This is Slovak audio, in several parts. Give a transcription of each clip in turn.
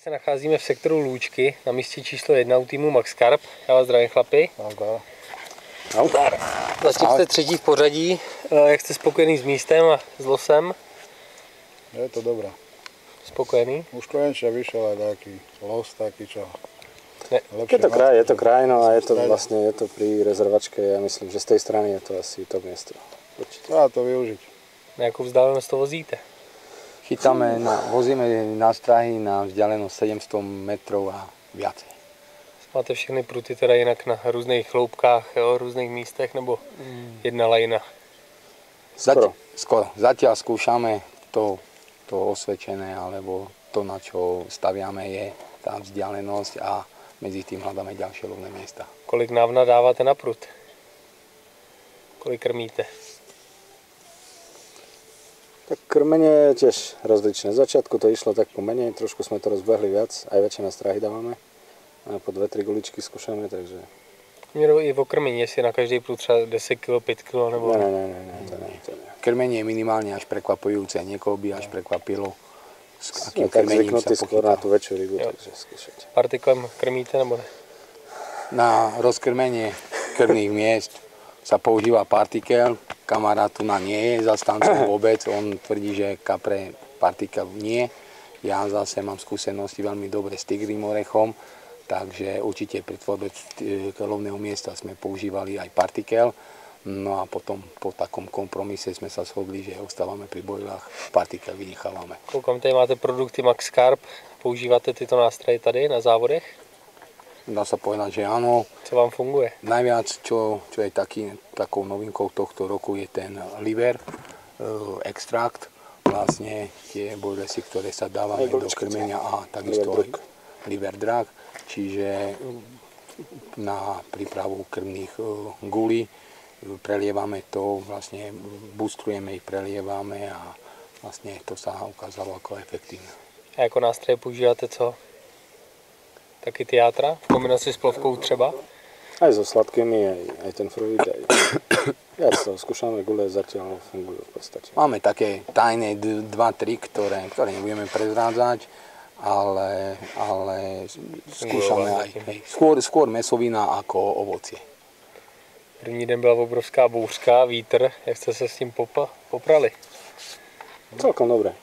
My se nacházíme v sektoru Lůčky, na místě číslo 1 u týmu Max Carp. Já vás zdravím, chlapi. Zatím jste třetí v pořadí. Jak jste spokojený s místem a s losem? Je to dobré. Spokojený? Už konečne vyšiel aj taký los, taký čo... Je to krajino a je to pri rezervačke. Ja myslím, že z tej strany je to asi top miesto. Určite. Dá to využiť. Na jakou vzdálenosť to vozíte? Vozíme nástrahy na vzdialenosť 700 metrov a viacej. Máte všechny pruty teda jinak na různých chloupkách, různých místech, nebo jedna lajna? Skoro. Zatiaľ skúšame to osvedčené, alebo to, na čo staviame, je tá vzdialenosť a medzi tým hľadáme ďalšie lovné miesta. Kolik návna dáváte na prut? Kolik krmíte? Tak krmenie je tiež rozličné. Z začiatku to išlo tak pomenej, trošku sme to rozbehli viac, aj väčšie nástrahy dávame. A po 2-3 guličky skúšame, takže... Mělo i v okrmení, jestli na každý prut třeba 10 kg, 5 kg nebo... Ne, to ne. Krmenie je minimálne až prekvapujúce, niekoho by až prekvapilo. Sme tak zvyknutí skôr na tú väčšiu rybu, takže skúšať. Partiklem krmíte nebo ne? Na rozkrmenie krvných miest sa používa partikel. Kamarát tu na nie je zastancom vôbec, on tvrdí, že kapre partikel nie. Ja zase mám skúsenosti veľmi dobre s tigrým orechom, takže určite pri tvorbe lovného miesta sme používali aj partikel. No a potom po takom kompromise sme sa shodli, že ostávame pri bojlách, partikel vynechávame. Koukám, tady máte produkty Max Carp. Používáte tyto nástroje tady na závodech? Dá sa povedať, že áno. Co vám funguje? Najviac, čo je takou novinkou tohto roku, je ten liver extrakt. Vlastne tie bojlesy, ktoré sa dávajú do krmenia a takisto aj liver drag. Čiže na prípravu krmných gulí prelievame to, vlastne boostrujeme ich, prelievame a vlastne to sa ukázalo ako efektívne. A jako nástroje používáte co? Taky tyjátra v kombinaci s plovkou třeba? Aj so sladkými, aj ten fruit, aj... Ja to skúšame, gule zatiaľ fungujú v podstate. Máme také tajné 2-3, ktoré nebudeme prezrádzať, ale skúšame aj skôr mesovina ako ovocie. První den byla obrovská bouřka, vítr. Jak jste se s tím poprali? Celkom dobre.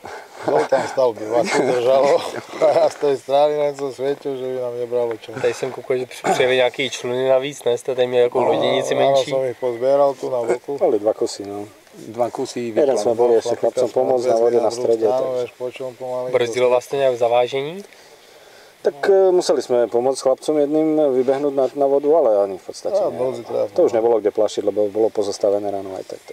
Bol tam stav, by vás udržalo. A ja z tej strany len som svietil, že by nám nebralo čo. Tady jsem koukal, že přijeli nějaký čluny navíc, ne? Jste tady měli jako loděnici menší. Áno, som ich pozbieral tu na boku. Boli 2 kusy, no. 2 kusy. Jeden sme boli ešte chlapcom pomôcť na vode na strede. Brzdilo vás to nějak v zavážení? Tak museli sme pomôcť chlapcom jedným vybehnúť na vodu, ale ani v podstate nie. To už nebolo kde plašiť, lebo bolo pozastavené ráno aj tak.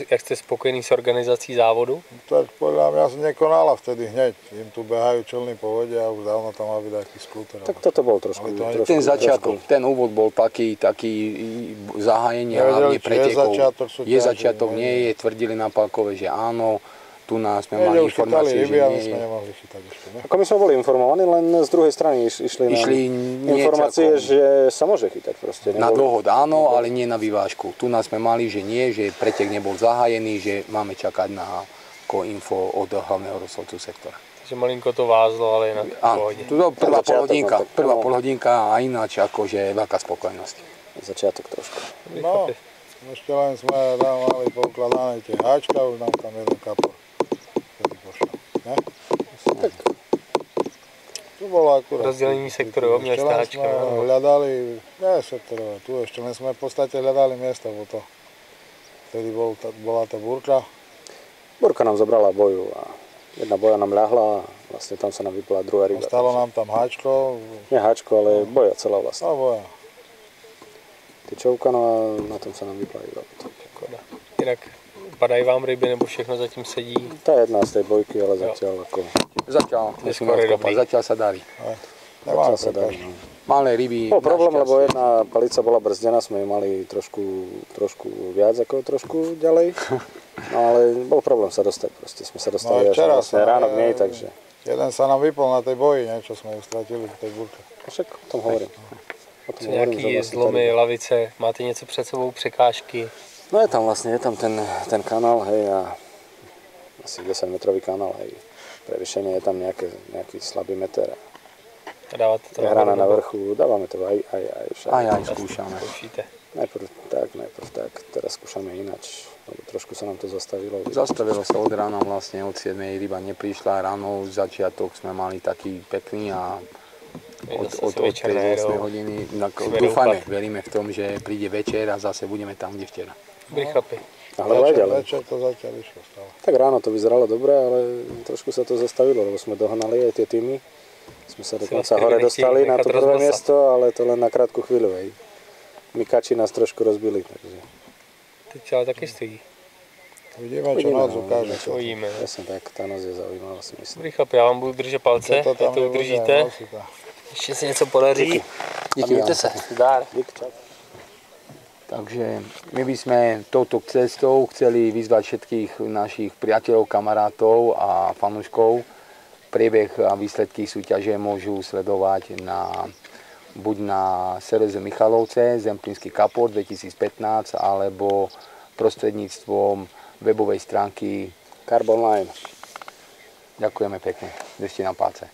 Jak jste spokojený s organizací závodu? Tak podľa mňa sa nekonala vtedy hneď. Im tu behajú člny po vode a už dávno tam má byť taký skúter. Tak toto bol trošku... Ten začiatok, ten úvod bol taký zahájenie hlavne pretekov. Je začiatok, nie je, tvrdili na Palkove, že áno. Tu nás sme mali informácie, že nie je. Ako my sme boli informovaní, len z druhej strany išli informácie, že sa môže chytať proste. Na dohod áno, ale nie na vyvážku. Tu nás sme mali, že nie, že pretek nebol zahájený, že máme čakať na info od hlavného rozhodcu sektora. Takže malinko to vázlo, ale inak v pohode. Tu prvá polhodinka a ináč akože veľká spokojnosť. Začiatok trošku. No, ešte len sme tam mali poukladané tie háčka, už nám tam jeden kapor. Ne? Tak. Tu bolo akurát. Rozdelení sektorov, měli jste háčka. Hľadali, ne sektorové, tu ešte len sme v podstate hľadali miesto, bo to. Vtedy bola tá búrka. Búrka nám zobrala boju a jedna boja nám ľahla a vlastne tam sa nám vypla druhá ryba. Stalo nám tam háčko. Nie háčko, ale boja celá vlastne. No boja. Tyčovka, no a na tom sa nám vypla ryba. Jinak padají vám ryby, nebo všechno zatím sedí? Tá je jedna z tej bojky, ale zatiaľ ako... Zatiaľ sa darí. Zatiaľ sa darí, no. Malé ryby... Bol problém, lebo jedna palica bola brzdená, sme ju mali trošku viac ako trošku ďalej. No ale bol problém sa dostať, proste sme sa dostali až vlastne ráno k nej, takže... Jeden sa nám vypol na tej boji, niečo sme ju stratili v tej búrke. Však o tom hovorím. Nějaký zlomy, lavice, máte něco před sebou, překážky? No je tam ten kanál, hej, a asi 10 metrový kanál, hej. Pre riešenie je tam nejaký slabý meter. Dávate to Hrána na vrchu, dávame to aj však. Aj skúšame. Najprv tak, teraz skúšame ináč, lebo trošku sa nám to zastavilo. Zastavilo sa od rána vlastne, od 7 ryba neprišla, ráno začiatok sme mali taký pekný a od 8 hodiny, dúfame, veríme v tom, že príde večer a zase budeme tam, kde včera. Dobrý chlapi. Večer to zatiaľ išlo stále. Tak ráno to vyzeralo dobre, ale trošku sa to zastavilo, lebo sme dohnali aj tie týmy. Sme sa dokonca hore dostali na to prvé miesto, ale to len na krátku chvíľu. Mykači nás trošku rozbili. Takže. Teď ale taky stojí. Vidíme, čo noc ukáže. Uvidíme. Presne tak, tá noc je zaujímavá, si myslím. Dobrý chlapi, já vám budu držet palce, ať to udržíte. Ještě si něco podaří. Díky. Mějte se. Zdár. Takže my by sme touto cestou chceli vyzvať všetkých našich priateľov, kamarátov a fanúškov. Priebeh a výsledky súťaže môžu sledovať buď na Sereze Michalovce, Zemplínsky Kapor 2015, alebo prostredníctvom webovej stránky Carbon Line. Ďakujeme pekne. Držte nám palce.